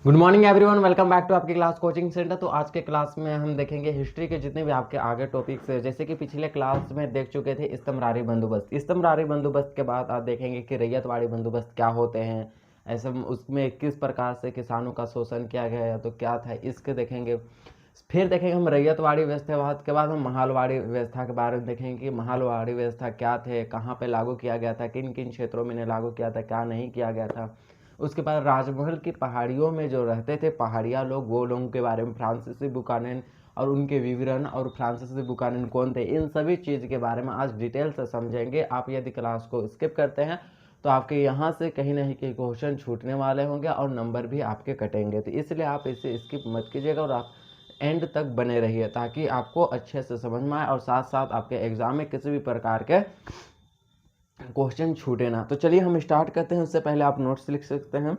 Good morning everyone, welcome back to आपकी class coaching centre. तो आज के क्लास में हम देखेंगे हिस्ट्री के जितने भी आपके आगे टॉपिक्स है। जैसे कि पिछले क्लास में देख चुके थे इस्तमरारी बंदोबस्त। इस्तमरारी बंदोबस्त के बाद आप देखेंगे कि रैयतवाड़ी बंदोबस्त क्या होते हैं, ऐसे उसमें किस प्रकार से किसानों का शोषण किया गया तो क्या था, इसके देखेंगे। फिर देखेंगे हम रैयतवाड़ी व्यवस्था के बाद हम महालवाड़ी व्यवस्था के बारे में देखेंगे कि महालवाड़ी व्यवस्था क्या थे, कहाँ पे लागू किया गया था, किन किन क्षेत्रों में लागू किया था, क्या नहीं किया गया था। उसके बाद राजमहल की पहाड़ियों में जो रहते थे पहाड़िया लोग, वो लोगों के बारे में फ्रांसिस बुकानन और उनके विवरण, और फ्रांसिस बुकानन कौन थे, इन सभी चीज़ के बारे में आज डिटेल से समझेंगे। आप यदि क्लास को स्किप करते हैं तो आपके यहाँ से कहीं ना कहीं क्वेश्चन छूटने वाले होंगे और नंबर भी आपके कटेंगे, तो इसलिए आप इसे स्किप मत कीजिएगा और आप एंड तक बने रहिए ताकि आपको अच्छे से समझ में आए और साथ साथ आपके एग्जाम में किसी भी प्रकार के क्वेश्चन छूटे ना। तो चलिए हम स्टार्ट करते हैं। उससे पहले आप नोट्स लिख सकते हैं।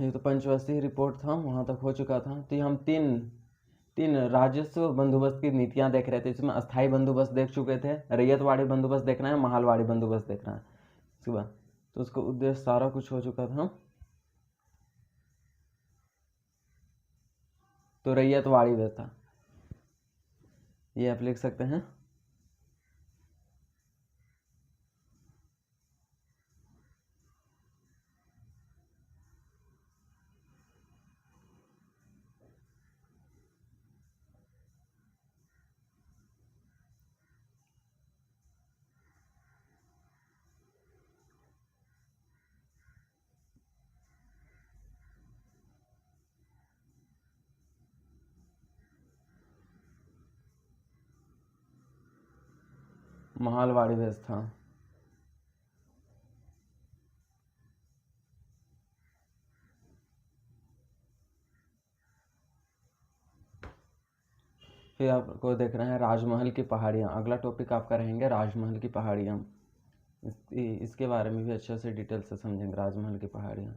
ये तो पंचवर्षीय रिपोर्ट था, वहां तक हो चुका था। तो हम तीन तीन राजस्व बंदोबस्त की नीतियां देख रहे थे। इसमें अस्थायी बंदोबस्त देख चुके थे, रैयतवाड़ी बंदोबस्त देखना है, महालवाड़ी बंदोबस्त देखना है। इसके बाद तो उसका उद्देश्य सारा कुछ हो चुका था। तो रैयतवाड़ी व्यवस्था ये आप लिख सकते हैं। महालवाड़ी व्यवस्था, फिर आपको देख रहे हैं राजमहल की पहाड़ियाँ। अगला टॉपिक आपका रहेंगे राजमहल की पहाड़ियाँ। इसके बारे में भी अच्छे से डिटेल से समझेंगे, राजमहल की पहाड़ियाँ।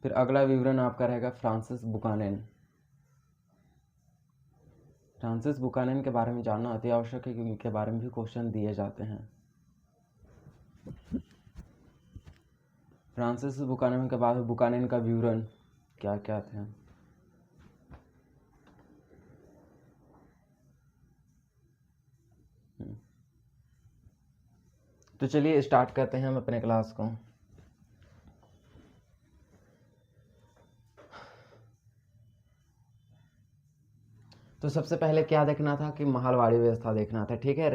फिर अगला विवरण आपका रहेगा फ्रांसिस बुकानन। फ्रांसिस बुकानन के बारे में जानना अति आवश्यक है क्योंकि इनके बारे में भी क्वेश्चन दिए जाते हैं। फ्रांसिस बुकानन के बाद बुकानन का विवरण क्या क्या थे। तो चलिए स्टार्ट करते हैं हम अपने क्लास को। तो सबसे पहले क्या देखना था कि महालवाड़ी व्यवस्था देखना था, ठीक है।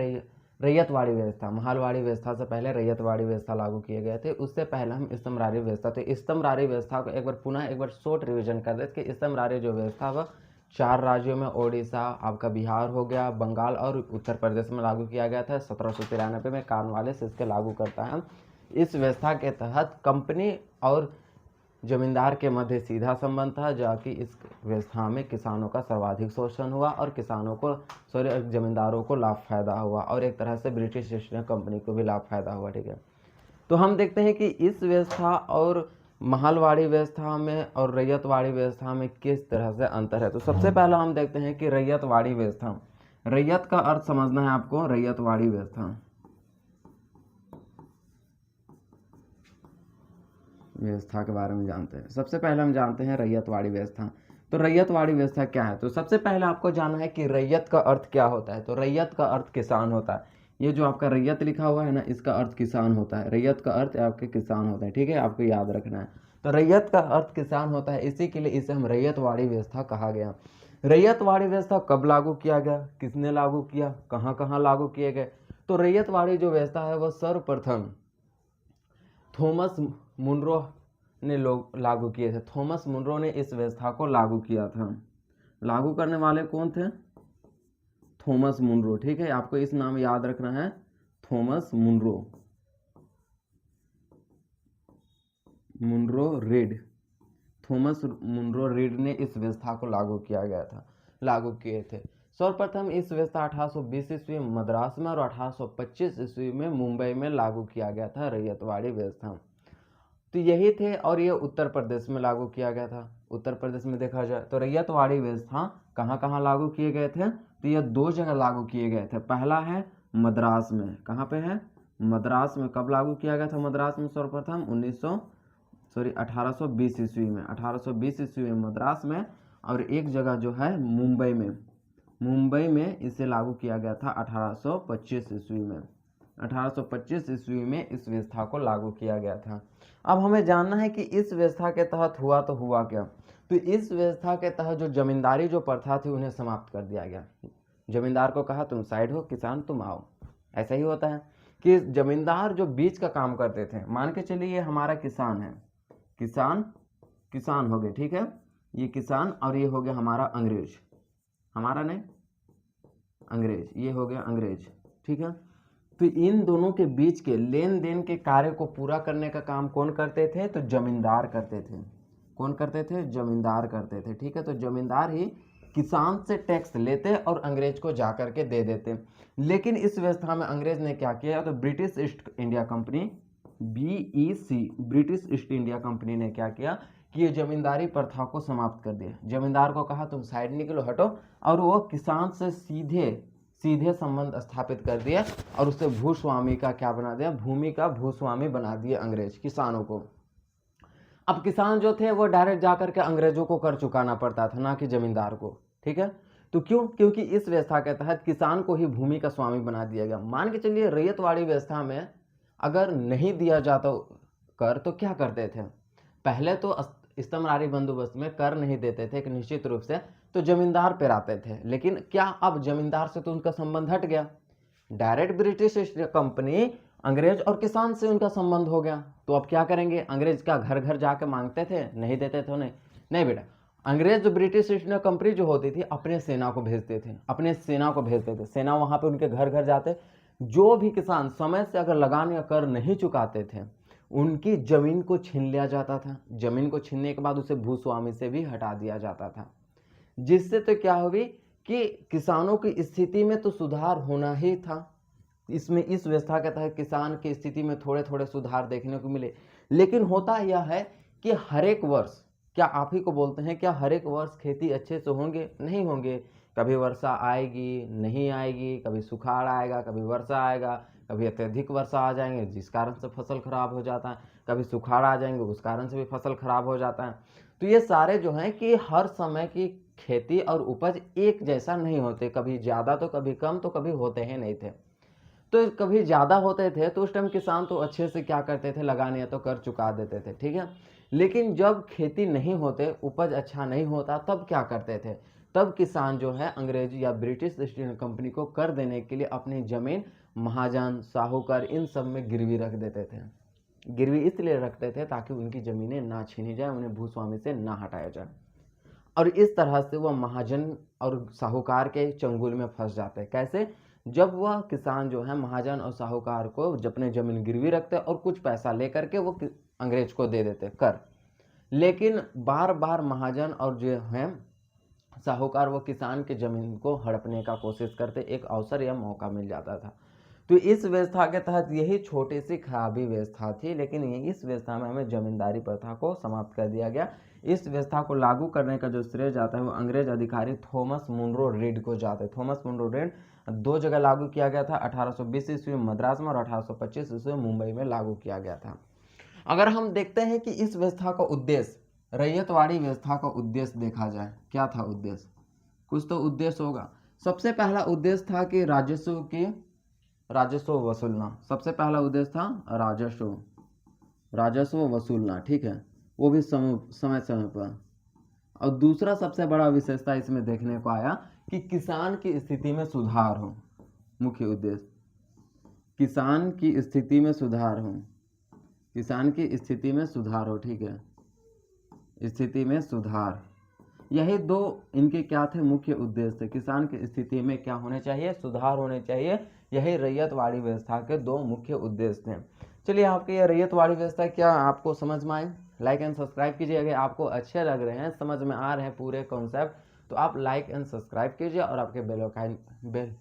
रैयतवाड़ी व्यवस्था, महालवाड़ी व्यवस्था से पहले रैयतवाड़ी व्यवस्था लागू किए गए थे। उससे पहले हम इस्तमरारी व्यवस्था, तो इस्तमरारी व्यवस्था को एक बार पुनः एक बार शॉर्ट रिवीजन कर देते कि इस्तमरारी जो व्यवस्था वह 4 राज्यों में, ओडिशा, आपका बिहार हो गया, बंगाल और उत्तर प्रदेश में लागू किया गया था। 1793 में कॉर्नवालिस इसके लागू करता है। इस व्यवस्था के तहत कंपनी और जमींदार के मध्य सीधा संबंध था, जबकि इस व्यवस्था में किसानों का सर्वाधिक शोषण हुआ और किसानों को जमींदारों को लाभ फायदा हुआ और एक तरह से ब्रिटिश ईस्ट इंडिया कंपनी को भी लाभ फायदा हुआ, ठीक है। तो हम देखते हैं कि इस व्यवस्था और महालवाड़ी व्यवस्था में और रैयतवाड़ी व्यवस्था में किस तरह से अंतर है। तो सबसे पहला हम देखते हैं कि रैयतवाड़ी व्यवस्था, रैयत का अर्थ समझना है आपको। रैयतवाड़ी व्यवस्था व्यवस्था के बारे में जानते हैं। सबसे पहले हम जानते हैं रैयतवाड़ी व्यवस्था। तो रैयतवाड़ी व्यवस्था क्या है, तो सबसे पहले आपको जानना है कि रैयत का अर्थ क्या होता है। तो रैयत का अर्थ किसान होता है। ये जो आपका रैयत लिखा हुआ है ना, इसका अर्थ किसान होता है। रैयत का अर्थ आपके किसान होता है, ठीक है, आपको याद रखना है। तो रैयत का अर्थ किसान होता है, इसी के लिए इसे हम रैयतवाड़ी व्यवस्था कहा गया। रैयतवाड़ी व्यवस्था कब लागू किया गया, किसने लागू किया, कहाँ कहाँ लागू किए गए। तो रैयतवाड़ी जो व्यवस्था है वह सर्वप्रथम थॉमस मुनरो ने लोग लागू किए थे। थॉमस मुनरो ने इस व्यवस्था को लागू किया था। लागू करने वाले कौन थे, थॉमस मुनरो, ठीक है, आपको इस नाम याद रखना है, Thomas Munro, Munro Reid, Thomas Munro Reid ने इस व्यवस्था को लागू किए थे। सर्वप्रथम इस व्यवस्था 1820 ईस्वी में मद्रास में और 1825 ईस्वी में मुंबई में लागू किया गया था रैयतवाड़ी व्यवस्था। तो यही थे, और ये उत्तर प्रदेश में लागू किया गया था। उत्तर प्रदेश में देखा जाए तो रैयतवाड़ी व्यवस्था कहाँ कहाँ लागू किए गए थे, तो ये 2 जगह लागू किए गए थे। पहला है मद्रास में, कहाँ पे है, मद्रास में। कब लागू किया गया था मद्रास में? सर्वप्रथम 1820 ईस्वी में, 1820 ईस्वी में मद्रास में। और एक जगह जो है मुंबई में इसे लागू किया गया था 1825 ईस्वी में। 1825 ईस्वी में इस व्यवस्था को लागू किया गया था। अब हमें जानना है कि इस व्यवस्था के तहत हुआ तो हुआ क्या। तो इस व्यवस्था के तहत जो जमींदारी जो प्रथा थी उन्हें समाप्त कर दिया गया। जमींदार को कहा तुम साइड हो, किसान तुम आओ। ऐसा ही होता है कि जमींदार जो बीच का काम करते थे, मान के चलिए ये हमारा किसान है, किसान हो गए, ठीक है, ये किसान, और ये हो गया हमारा अंग्रेज, हमारा नहीं अंग्रेज, ये हो गया अंग्रेज, ठीक है। तो इन दोनों के बीच के लेन देन के कार्य को पूरा करने का काम कौन करते थे? तो जमींदार करते थे। कौन करते थे? जमींदार करते थे, ठीक है। तो जमींदार ही किसान से टैक्स लेते और अंग्रेज को जा करके दे देते। लेकिन इस व्यवस्था में अंग्रेज ने क्या किया? तो British east India company, BEC, British east India company ने क्या किया कि ये जमींदारी प्रथा को समाप्त कर दिया। जमींदार को कहा तुम साइड निकलो, हटो, और वो किसान से सीधे संबंध स्थापित कर दिया और उसे भूस्वामी का क्या बना दिया? भूमि का भूस्वामी बना दिया अंग्रेज किसानों को। अब किसान जो थे वो डायरेक्ट जाकर के अंग्रेजों को कर चुकाना पड़ता था, ना कि जमींदार को, ठीक है। तो क्यों? क्योंकि इस व्यवस्था के तहत किसान को ही भूमि का स्वामी बना दिया गया। मान के चलिए रैयतवाड़ी व्यवस्था में अगर नहीं दिया जाता कर तो क्या करते थे? पहले तो इस्तमरारी बंदोबस्त में कर नहीं देते थे एक निश्चित रूप से, तो जमींदार पे आते थे। लेकिन क्या अब जमींदार से तो उनका संबंध हट गया, डायरेक्ट ब्रिटिश ईस्ट कंपनी अंग्रेज और किसान से उनका संबंध हो गया। तो अब क्या करेंगे? अंग्रेज क्या घर घर जाके मांगते थे? नहीं देते थे उन्हें, नहीं बेटा। अंग्रेज जो ब्रिटिश ईस्ट इंडिया कंपनी जो होती थी अपने सेना को भेजते थे, सेना वहां पे उनके घर घर जाते। जो भी किसान समय से अगर लगान या कर नहीं चुकाते थे उनकी जमीन को छीन लिया जाता था। जमीन को छीनने के बाद उसे भूस्वामी से भी हटा दिया जाता था, जिससे तो क्या होगी कि किसानों की स्थिति में तो सुधार होना ही था। इसमें इस व्यवस्था के तहत किसान की स्थिति में थोड़े थोड़े सुधार देखने को मिले। लेकिन होता यह है कि हर एक वर्ष, क्या आप ही को बोलते हैं, क्या हर एक वर्ष खेती अच्छे से होंगे? नहीं होंगे। कभी वर्षा आएगी, नहीं आएगी, कभी सुखाड़ आएगा, कभी वर्षा आएगा, कभी अत्यधिक वर्षा आ जाएंगे जिस कारण से फसल खराब हो जाता है, कभी सुखाड़ आ जाएंगे उस कारण से भी फसल खराब हो जाता है। तो ये सारे जो हैं कि हर समय की खेती और उपज एक जैसा नहीं होते, कभी ज़्यादा तो कभी कम, तो कभी होते ही नहीं थे। तो कभी ज़्यादा होते थे तो उस टाइम किसान तो अच्छे से क्या करते थे, लगाने या तो कर चुका देते थे, ठीक है। लेकिन जब खेती नहीं होते, उपज अच्छा नहीं होता, तब क्या करते थे? तब किसान जो है अंग्रेज या ब्रिटिश ईस्ट इंडिया कंपनी को कर देने के लिए अपनी जमीन महाजन, साहूकार, इन सब में गिरवी रख देते थे। गिरवी इसलिए रखते थे ताकि उनकी ज़मीनें ना छीनी जाए, उन्हें भूस्वामी से ना हटाया जाए। और इस तरह से वह महाजन और साहूकार के चंगुल में फंस जाते। कैसे? जब वह किसान जो है महाजन और साहूकार को अपने जमीन गिरवी रखते और कुछ पैसा लेकर के वो अंग्रेज को दे देते कर। लेकिन बार बार महाजन और जो है साहूकार वो किसान की जमीन को हड़पने का कोशिश करते, एक अवसर या मौका मिल जाता था। तो इस व्यवस्था के तहत यही छोटी सी खराबी व्यवस्था थी, लेकिन इस व्यवस्था में हमें जमींदारी प्रथा को समाप्त कर दिया गया। इस व्यवस्था को लागू करने का जो श्रेय जाता है वो अंग्रेज अधिकारी थॉमस मुनरो रीड को जाता है। थॉमस मुनरो रीड 2 जगह लागू किया गया था, 1820 ईस्वी में मद्रास में और 1825 ईस्वी में मुंबई में लागू किया गया था। अगर हम देखते हैं कि इस व्यवस्था का उद्देश्य, रैयतवाड़ी व्यवस्था का उद्देश्य देखा जाए, क्या था उद्देश्य? कुछ तो उद्देश्य होगा। सबसे पहला उद्देश्य था कि राजस्व वसूलना। सबसे पहला उद्देश्य था राजस्व वसूलना, ठीक है, वो भी समय समय पर। और दूसरा सबसे बड़ा विशेषता इसमें देखने को आया कि किसान की स्थिति में सुधार हो। मुख्य उद्देश्य किसान की स्थिति में सुधार हो, किसान की स्थिति में सुधार हो, ठीक है, स्थिति में सुधार। यही 2 इनके क्या थे? मुख्य उद्देश्य थे। किसान की स्थिति में क्या होने चाहिए? सुधार होने चाहिए। यही रैयतवाड़ी व्यवस्था के 2 मुख्य उद्देश्य थे। चलिए, आपके ये रैयतवाड़ी व्यवस्था क्या आपको समझ में आए? लाइक एंड सब्सक्राइब कीजिए। अगर आपको अच्छे लग रहे हैं, समझ में आ रहे हैं पूरे कॉन्सेप्ट, तो आप लाइक एंड सब्सक्राइब कीजिए और आपके बेल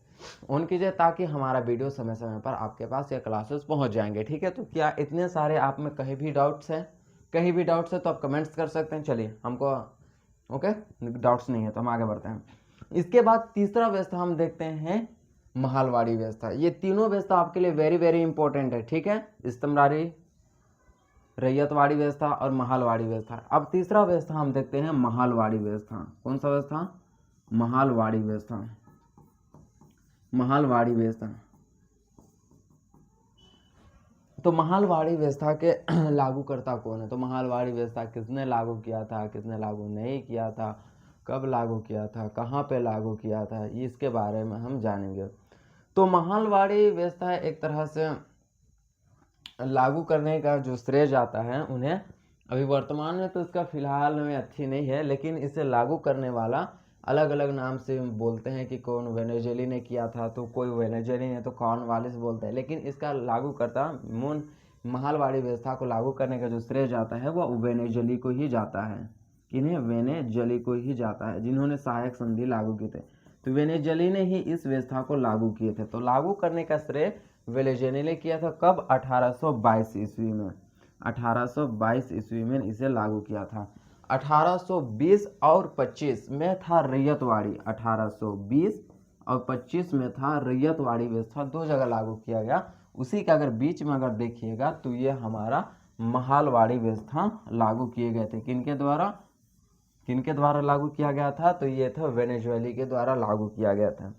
ऑन कीजिए, ताकि हमारा वीडियो समय समय पर आपके पास या क्लासेस पहुंच जाएंगे। ठीक है, तो क्या इतने सारे आप में कहीं भी डाउट्स हैं? कहीं भी डाउट्स है तो आप कमेंट्स कर सकते हैं। चलिए, हमको ओके डाउट्स नहीं है तो हम आगे बढ़ते हैं। इसके बाद तीसरा व्यवस्था हम देखते हैं महालवाड़ी व्यवस्था। ये तीनों व्यवस्था आपके लिए वेरी वेरी इंपॉर्टेंट है। ठीक है, स्तंभरारी, रैयतवाड़ी व्यवस्था और महालवाड़ी व्यवस्था। अब तीसरा व्यवस्था हम देखते हैं महालवाड़ी व्यवस्था। कौन सा व्यवस्था? महालवाड़ी व्यवस्था। महालवाड़ी व्यवस्था। तो महालवाड़ी व्यवस्था के लागूकर्ता कौन है? तो महालवाड़ी व्यवस्था किसने लागू किया था, किसने लागू नहीं किया था, कब लागू किया था, कहाँ पे लागू किया था, इसके बारे में हम जानेंगे। तो महालवाड़ी व्यवस्था एक तरह से लागू करने का जो श्रेय जाता है उन्हें, अभी वर्तमान में तो इसका फिलहाल में अच्छी नहीं है, लेकिन इसे लागू करने वाला अलग अलग नाम से बोलते हैं कि कौन वेनेजुएली ने किया था, तो कोई वेनेजुएली ने तो कॉर्नवालिस बोलते हैं, लेकिन इसका लागू करता मून महालवाड़ी व्यवस्था को लागू करने का जो श्रेय जाता है वह वेनेजुएली को ही जाता है। किन्हें? वेनेजुएली को ही जाता है, जिन्होंने सहायक संधि लागू की थे। तो वेनेजुएली ने ही इस व्यवस्था को लागू किए थे। तो लागू करने का श्रेय वेनेजुएला ने किया था। कब? 1822 ईस्वी में। 1822 ईस्वी में इसे लागू किया था। 1820 और 25 में था रैयतवाड़ी। 1820 और 25 में था रैयतवाड़ी व्यवस्था, दो जगह लागू किया गया। उसी का अगर बीच में अगर देखिएगा तो ये हमारा महालवाड़ी व्यवस्था लागू किए गए थे। किनके द्वारा? किनके द्वारा लागू किया गया था? तो ये था वेनेजुएला के द्वारा लागू किया गया था।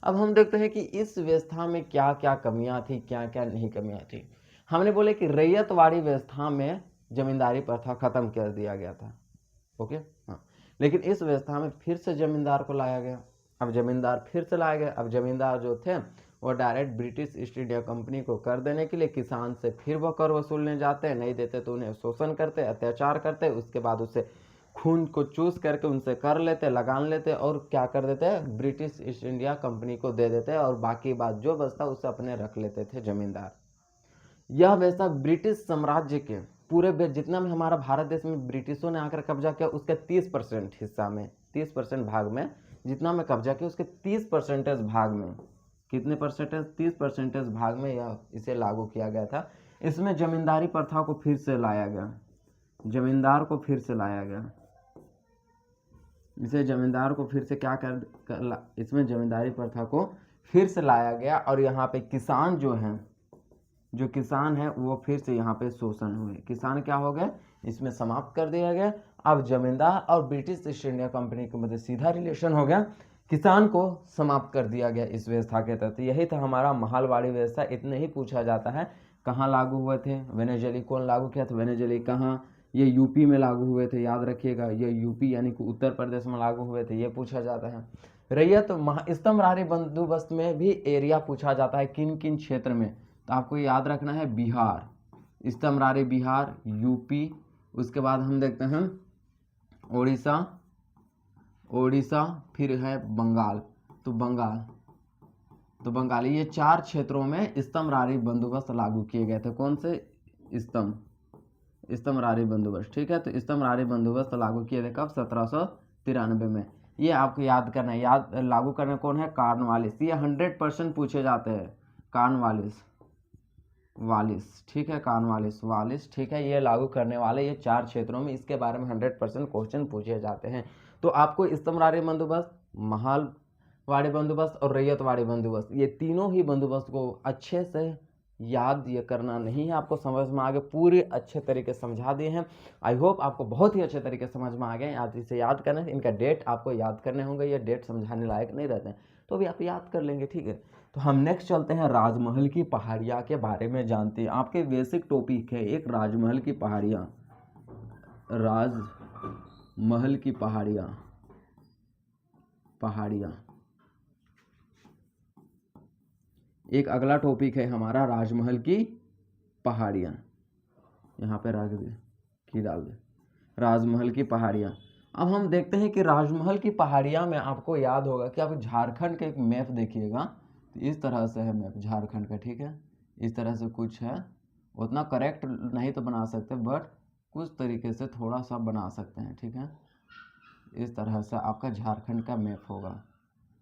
अब हम देखते हैं कि इस व्यवस्था में क्या क्या कमियां थी, क्या क्या नहीं कमियां थी। हमने बोले कि रैयतवाड़ी व्यवस्था में जमींदारी प्रथा खत्म कर दिया गया था। ओके, हाँ, लेकिन इस व्यवस्था में फिर से जमींदार को लाया गया। अब जमींदार फिर से लाया गया। अब जमींदार जो थे वो direct British east India company को कर देने के लिए किसान से फिर वो कर वसूलने जाते, नहीं देते तो उन्हें शोषण करते, अत्याचार करते, उसके बाद उससे खून को चूस करके उनसे कर लेते, लगान लेते और क्या कर देते? ब्रिटिश ईस्ट इंडिया कंपनी को दे देते और बाकी बात जो बचता उसे अपने रख लेते थे जमींदार। यह व्यवस्था ब्रिटिश साम्राज्य के पूरे जितना भी हमारा भारत देश में ब्रिटिशों ने आकर कब्जा किया उसके 30% हिस्सा में, 30% भाग में जितना में कब्जा किया उसके 30% भाग में, कितने परसेंटेज? 30% भाग में यह इसे लागू किया गया था। इसमें जमींदारी प्रथा को फिर से लाया गया, जमींदार को फिर से लाया गया। इसे जमींदार को फिर से क्या इसमें जमींदारी प्रथा को फिर से लाया गया और यहाँ पे किसान जो हैं, जो किसान है वो फिर से यहाँ पे शोषण हुए। किसान क्या हो गए? इसमें समाप्त कर दिया गया। अब जमींदार और ब्रिटिश ईस्ट इंडिया कंपनी के मध्य सीधा रिलेशन हो गया, किसान को समाप्त कर दिया गया इस व्यवस्था के तहत। यही था हमारा महालवाड़ी व्यवस्था। इतने ही पूछा जाता है। कहाँ लागू हुए थे? वेनेजुएला कौन लागू किया था? वेनेजुएला कहाँ? ये यूपी में लागू हुए थे, याद रखिएगा, ये यूपी यानी कि उत्तर प्रदेश में लागू हुए थे, ये पूछा जाता है। रैयत स्तंभरारी बंदोबस्त में भी एरिया पूछा जाता है, किन किन क्षेत्र में, तो आपको याद रखना है बिहार, स्तंभरारी बिहार, यूपी, उसके बाद हम देखते हैं ओडिशा, ओडिशा, फिर है बंगाल। तो बंगाल, ये 4 क्षेत्रों में स्तंभरारी बंदोबस्त लागू किए गए थे। कौन से? स्तंभरारी बंदोबस्त। ठीक है, तो स्तंभरारी बंदोबस्त लागू किए थे कब? 1793 में। ये आपको याद करना है। याद लागू करने कौन है? कॉर्नवालिस। ये 100% पूछे जाते हैं। कॉर्नवालिस, वालिस, ठीक है, कॉर्नवालिस, वालिस, ठीक है, ये लागू करने वाले ये 4 क्षेत्रों में, इसके बारे में 100% क्वेश्चन पूछे जाते हैं। तो आपको स्तंभरारी बंदोबस्त, महालवाड़ी बंदोबस्त और रैयतवाड़ी बंदोबस्त, ये तीनों ही बंदोबस्त को अच्छे से याद ये करना नहीं है। आपको समझ में आ गए, पूरे अच्छे तरीके से समझा दिए हैं। आई होप आपको बहुत ही अच्छे तरीके से समझ में आ गए। आप इसे याद करना है, इनका डेट आपको याद करने होंगे, ये डेट समझाने लायक नहीं रहते हैं, तो भी आप याद कर लेंगे। ठीक है, तो हम नेक्स्ट चलते हैं राजमहल की पहाड़ियाँ के बारे में जानते हैं। आपके बेसिक टॉपिक है एक राजमहल की पहाड़ियाँ, राजमहल की पहाड़ियाँ। एक अगला टॉपिक है हमारा राजमहल की पहाड़ियाँ, यहाँ पे रख दे की डाल दे, राजमहल की पहाड़ियाँ। अब हम देखते हैं कि राजमहल की पहाड़ियाँ में आपको याद होगा कि आप झारखंड के एक मैप देखिएगा, तो इस तरह से है मैप झारखंड का। ठीक है, इस तरह से कुछ है, उतना करेक्ट नहीं तो बना सकते, बट कुछ तरीके से थोड़ा सा बना सकते हैं, ठीक है। इस तरह से आपका झारखंड का मैप होगा,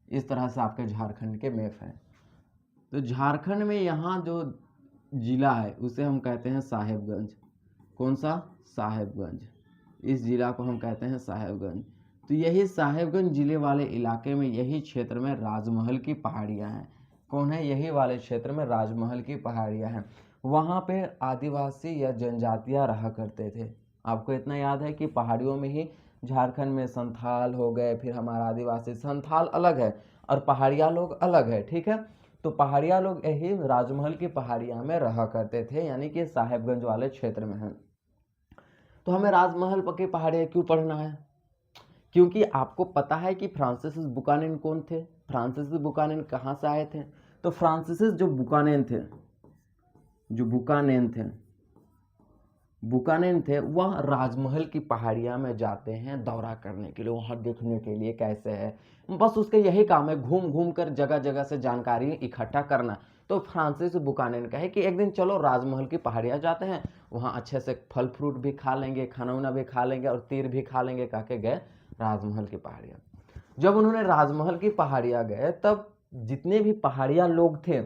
इस तरह से आपके झारखंड के मैप है। तो झारखंड में यहाँ जो जिला है उसे हम कहते हैं साहेबगंज। कौन सा? साहेबगंज। इस जिला को हम कहते हैं साहेबगंज। तो यही साहेबगंज जिले वाले इलाके में, यही क्षेत्र में राजमहल की पहाड़ियाँ हैं। कौन है? यही वाले क्षेत्र में राजमहल की पहाड़ियाँ हैं। वहाँ पे आदिवासी या जनजातियाँ रहा करते थे। आपको इतना याद है कि पहाड़ियों में ही झारखंड में संथाल हो गए, फिर हमारा आदिवासी, संथाल अलग है और पहाड़िया लोग अलग है, ठीक है। तो पहाड़िया लोग यही राजमहल की पहाड़िया में रहा करते थे, यानी कि साहेबगंज वाले क्षेत्र में है। तो हमें राजमहल की पहाड़ियाँ क्यों पढ़ना है? क्योंकि आपको पता है कि फ्रांसिस बुकानन कौन थे? फ्रांसिस बुकानन कहाँ से आए थे? तो फ्रांसिस जो बुकानन थे, बुकानन थे वह राजमहल की पहाड़ियाँ में जाते हैं दौरा करने के लिए, वहाँ देखने के लिए कैसे है। बस उसके यही काम है, घूम घूम कर जगह जगह से जानकारी इकट्ठा करना। तो फ्रांसिस बुकानन का है कि एक दिन चलो राजमहल की पहाड़ियाँ जाते हैं, वहाँ अच्छे से फल फ्रूट भी खा लेंगे, खाना वाना भी खा लेंगे और तीर भी खा लेंगे, कह के गए राजमहल की पहाड़ियाँ। जब उन्होंने राजमहल की पहाड़ियाँ गए, तब जितने भी पहाड़िया लोग थे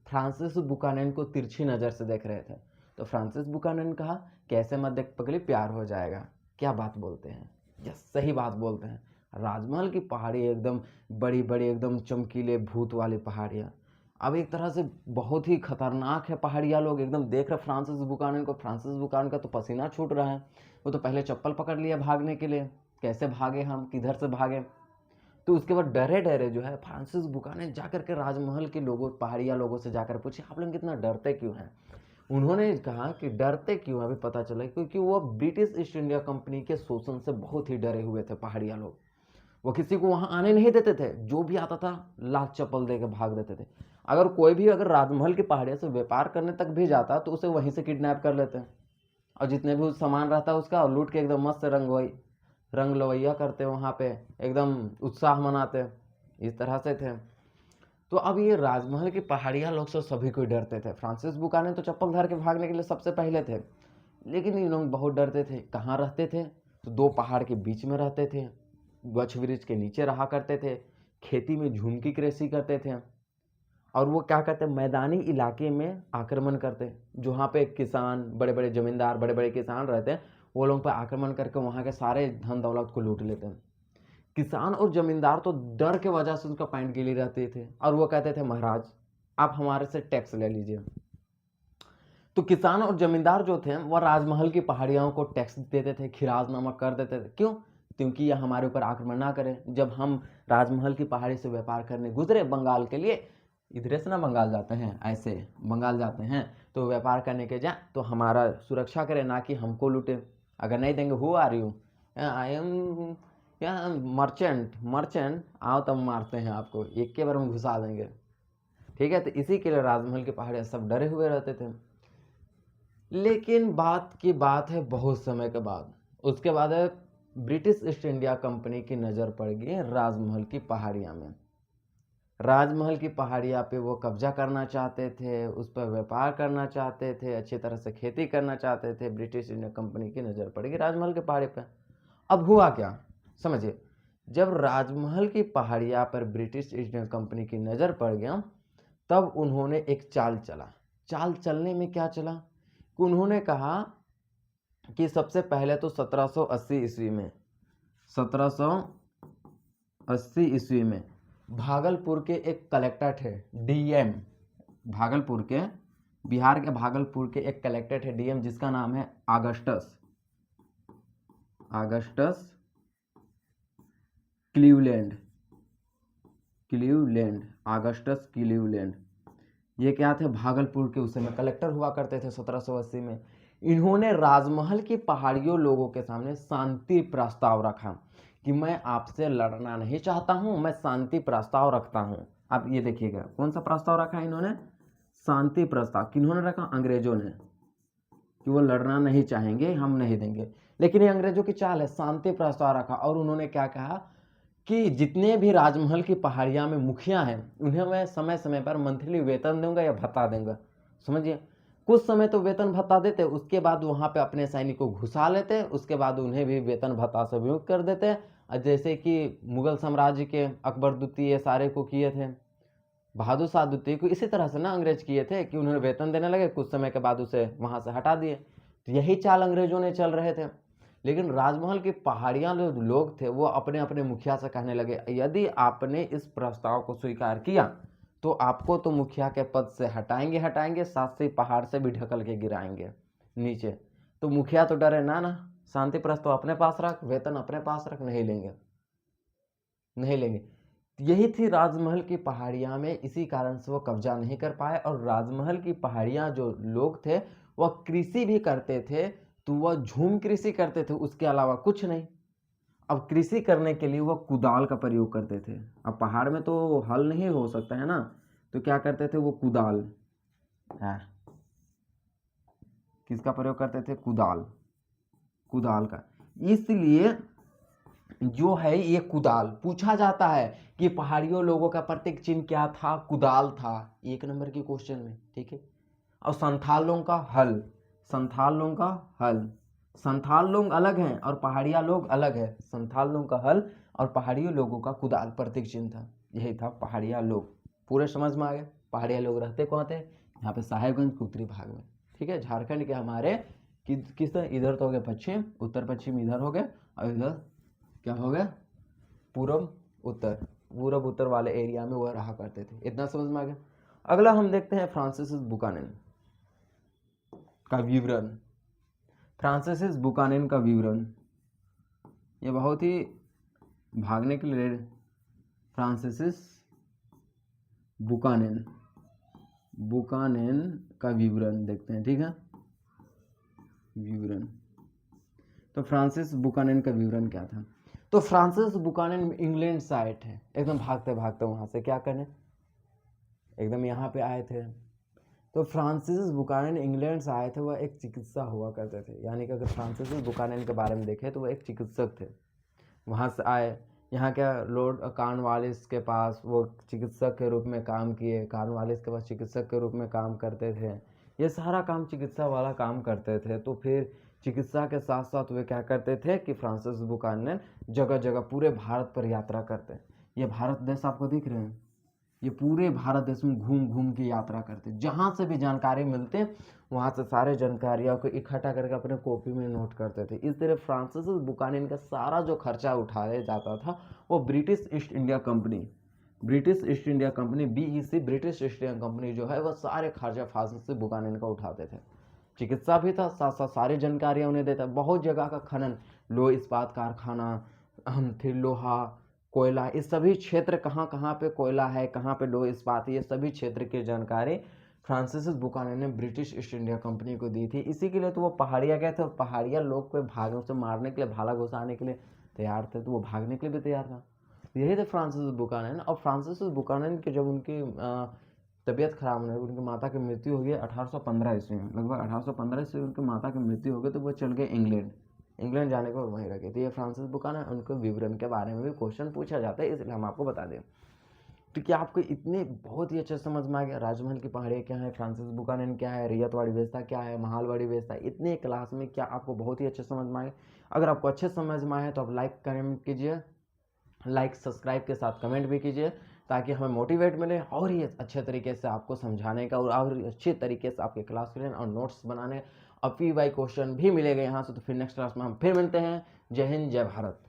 फ्रांसिस बुकानन को तिरछी नज़र से देख रहे थे। तो फ्रांसिस बुकानन कहा, कैसे मत देख पगली, प्यार हो जाएगा। क्या बात बोलते हैं? यस, सही बात बोलते हैं। राजमहल की पहाड़ी एकदम बड़ी बड़ी, एकदम चमकीले भूत वाली पहाड़ियाँ। अब एक तरह से बहुत ही खतरनाक है पहाड़िया लोग, एकदम देख रहे फ्रांसिस बुकानन को। फ्रांसिस बुकानन का तो पसीना छूट रहा है, वो तो पहले चप्पल पकड़ लिया भागने के लिए, कैसे भागे हम, किधर से भागे। तो उसके बाद डरे डरे जो है फ्रांसिस बुकानन जाकर के राजमहल के लोगों, पहाड़िया लोगों से जाकर पूछे, आप लोग कितना डरते क्यों हैं? उन्होंने कहा कि डरते क्यों, अभी पता चला, क्योंकि वो ब्रिटिश ईस्ट इंडिया कंपनी के शोषण से बहुत ही डरे हुए थे पहाड़िया लोग। वो किसी को वहां आने नहीं देते थे, जो भी आता था लात चप्पल देकर भाग देते थे। अगर कोई भी अगर राजमहल की पहाड़िया से व्यापार करने तक भी जाता तो उसे वहीं से किडनैप कर लेते हैं, और जितने भी सामान रहता उसका लूट के एकदम मस्त रंग लवैया करते, वहाँ पे एकदम उत्साह मनाते, इस तरह से थे। तो अब ये राजमहल की पहाड़ियाँ लोग से सभी कोई डरते थे। फ्रांसिस बुकानन तो चप्पल धर के भागने के लिए सबसे पहले थे, लेकिन ये लोग बहुत डरते थे। कहाँ रहते थे? तो दो पहाड़ के बीच में रहते थे, गच्छ वृक्ष के नीचे रहा करते थे, खेती में झूम की कृषि करते थे। और वो क्या करते, मैदानी इलाके में आक्रमण करते, जहाँ पे किसान, बड़े बड़े जमींदार, बड़े बड़े किसान रहते हैं, वो लोग पर आक्रमण करके वहाँ के सारे धन दौलत को लूट लेते हैं। किसान और जमींदार तो डर के वजह से उनका पैंट गीली रहते थे, और वो कहते थे, महाराज आप हमारे से टैक्स ले लीजिए। तो किसान और जमींदार जो थे वह राजमहल की पहाड़ियों को टैक्स देते थे, खिराज नमक कर देते थे। क्यों? क्योंकि यह हमारे ऊपर आक्रमण ना करे। जब हम राजमहल की पहाड़ी से व्यापार करने गुजरे बंगाल के लिए, इधर से ना बंगाल जाते हैं, ऐसे बंगाल जाते हैं, तो व्यापार करने के जाए तो हमारा सुरक्षा करे, ना कि हमको लूटे। अगर नहीं देंगे, who are you, I am या मर्चेंट आओ, तब मारते हैं आपको, एक के बार में घुसा देंगे, ठीक है। तो इसी के लिए राजमहल के पहाड़ियाँ सब डरे हुए रहते थे। लेकिन बात की बात है बहुत समय के बाद, उसके बाद है ब्रिटिश ईस्ट इंडिया कंपनी की नज़र पड़ गई राजमहल की पहाड़ियाँ में। राजमहल की पहाड़ियाँ पे वो कब्जा करना चाहते थे, उस पर व्यापार करना चाहते थे, अच्छी तरह से खेती करना चाहते थे। ब्रिटिश इंडिया कंपनी की नज़र पड़ गई राजमहल के पहाड़ी पे। अब हुआ क्या, समझिए, जब राजमहल की पहाड़ियाँ पर ब्रिटिश ईस्ट इंडिया कंपनी की नज़र पड़ गया, तब उन्होंने एक चाल चला। चाल चलने में क्या चला कि उन्होंने कहा कि सबसे पहले तो 1780 ईस्वी में, 1780 ईस्वी में भागलपुर के एक कलेक्टर थे, डीएम, भागलपुर के, बिहार के भागलपुर के एक कलेक्टर थे डीएम, जिसका नाम है ऑगस्टस ऑगस्टस क्लीवलैंड। ये क्या थे, भागलपुर के उस समय कलेक्टर हुआ करते थे 1780 में। इन्होंने राजमहल की पहाड़ियों लोगों के सामने शांति प्रस्ताव रखा कि मैं आपसे लड़ना नहीं चाहता हूं, मैं शांति प्रस्ताव रखता हूं। अब ये देखिएगा कौन सा प्रस्ताव रखा इन्होंने, शांति प्रस्ताव। किन्होंने रखा? अंग्रेजों ने, कि वो लड़ना नहीं चाहेंगे, हम नहीं देंगे। लेकिन ये अंग्रेजों की चाल है, शांति प्रस्ताव रखा। और उन्होंने क्या कहा कि जितने भी राजमहल की पहाड़ियाँ में मुखिया हैं, उन्हें मैं समय समय पर मंथली वेतन दूंगा या भत्ता दूंगा, समझिए। कुछ समय तो वेतन भत्ता देते, उसके बाद वहाँ पे अपने सैनिकों को घुसा लेते, उसके बाद उन्हें भी वेतन भत्ता से विमुक्त कर देते। जैसे कि मुगल साम्राज्य के अकबर द्वितीय सारे को किए थे, बहादुर शाह द्वितीय को इसी तरह से ना अंग्रेज किए थे कि उन्होंने वेतन देने लगे, कुछ समय के बाद उसे वहाँ से हटा दिए। तो यही चाल अंग्रेजों ने चल रहे थे। लेकिन राजमहल की पहाड़ियाँ जो लोग थे वो अपने अपने मुखिया से कहने लगे, यदि आपने इस प्रस्ताव को स्वीकार किया तो आपको तो मुखिया के पद से हटाएंगे, साथ से पहाड़ से भी ढकल के गिराएंगे नीचे। तो मुखिया तो डरे ना, शांति प्रस्ताव अपने पास रख, वेतन अपने पास रख, नहीं लेंगे। यही थी राजमहल की पहाड़ियाँ में, इसी कारण से वो कब्जा नहीं कर पाए। और राजमहल की पहाड़ियाँ जो लोग थे वह कृषि भी करते थे, तो वह झूम कृषि करते थे, उसके अलावा कुछ नहीं। अब कृषि करने के लिए वह कुदाल का प्रयोग करते थे। अब पहाड़ में तो हल नहीं हो सकता है ना, तो क्या करते थे वो कुदाल है, किसका प्रयोग करते थे, कुदाल का। इसलिए जो है ये कुदाल पूछा जाता है कि पहाड़ियों लोगों का प्रतीक चिन्ह क्या था, कुदाल था, 1 नंबर के क्वेश्चन में, ठीक है। और संथालों का हल, संथाल लोग अलग हैं और पहाड़िया लोग अलग है। संथाल लोगों का हल और पहाड़ियों लोगों का कुदाल प्रतीक चिन्ह था, यही था पहाड़िया लोग। पूरे समझ में आ गए। पहाड़िया लोग रहते कहाँ थे, यहाँ पे साहेबगंज के उत्तरी भाग में, ठीक है। झारखंड के हमारे किस तरह, इधर तो हो गए पश्चिम, उत्तर पश्चिम इधर हो गए, और इधर क्या हो गया, पूरब उत्तर वाले एरिया में वह रहा करते थे। इतना समझ में आ गया। अगला हम देखते हैं फ्रांसिस बुकानन का विवरण। फ्रांसिस बुकानन का विवरण, ये बहुत ही भागने के लिए। फ्रांसिस बुकानन का विवरण देखते हैं, ठीक है। विवरण, तो फ्रांसिस बुकानन का विवरण क्या था। तो फ्रांसिस बुकानन इंग्लैंड से आए थे, एकदम भागते भागते वहां से क्या करने, एकदम यहाँ पे आए थे। तो फ्रांसिस बुकानन इंग्लैंड से आए थे, वह एक चिकित्सा हुआ करते थे। यानी कि अगर फ्रांसिस बुकानन के बारे में देखें तो वह एक चिकित्सक थे, वहाँ से आए। यहाँ क्या लॉर्ड कॉर्नवालिस के पास वो चिकित्सक के रूप में काम किए, कॉर्नवालिस के पास चिकित्सक के रूप में काम करते थे। ये सारा काम चिकित्सा वाला काम करते थे। तो फिर चिकित्सा के साथ साथ वे क्या करते थे कि फ्रांसिस बुकानन जगह जगह पूरे भारत पर यात्रा करते। ये भारत देश आपको दिख रहे हैं, ये पूरे भारत देश में घूम घूम के यात्रा करते, जहाँ से भी जानकारी मिलते वहाँ से सारे जानकारियों को इकट्ठा करके अपने कॉपी में नोट करते थे। इस तरह फ्रांसिस बुकानन का सारा जो खर्चा उठाया जाता था वो British east India company BEC, British east India company जो है वह सारे खर्चा फ्रांसिस बुकानन का उठाते थे। चिकित्सा भी था, साथ साथ सारी जानकारियाँ उन्हें देता। बहुत जगह का खनन, लोह इस्पात कारखाना, फिर लोहा, कोयला, इस सभी क्षेत्र कहाँ कहाँ पे कोयला है, कहाँ पे लोह इस्पात, ये सभी क्षेत्र की जानकारी फ्रांसिस बुकानन ने ब्रिटिश ईस्ट इंडिया कंपनी को दी थी। इसी के लिए तो वो पहाड़िया गए थे, और पहाड़िया लोग को भागने से मारने के लिए, भाला घुसाने के लिए तैयार थे, तो वो भागने के लिए भी तैयार था। यही थे फ्रांसिस बुकानन। और फ्रांसिस बुकानन के जब उनकी तबीयत खराब होने, उनकी माता की मृत्यु हो गई 1815 ईस्वी में, लगभग 1815 ईस्वी में उनकी माता की मृत्यु हो गई, तो वो चल गए इंग्लैंड जाने को वहीं रखे। तो ये फ्रांसिस बुकानन, उनके विवरण के बारे में भी क्वेश्चन पूछा जाता है, इसलिए हम आपको बता दें। तो क्या आपको इतने बहुत ही अच्छे समझ में आ गया राजमहल की पहाड़ियाँ क्या है, फ्रांसिस बुकानन क्या है, रैयतवाड़ी व्यवस्था क्या है, महालवाड़ी व्यवस्था, इतने क्लास में क्या आपको बहुत ही अच्छे समझ में आए। अगर आपको अच्छे समझ में आए तो आप लाइक कमेंट कीजिए, लाइक सब्सक्राइब के साथ कमेंट भी कीजिए, ताकि हमें मोटिवेट मिले और ही अच्छे तरीके से आपको समझाने का, और अच्छे तरीके से आपके क्लास लेने और नोट्स बनाने। अब PY क्वेश्चन भी मिलेगा यहाँ से। तो फिर नेक्स्ट क्लास में हम फिर मिलते हैं। जय हिंद, जय भारत।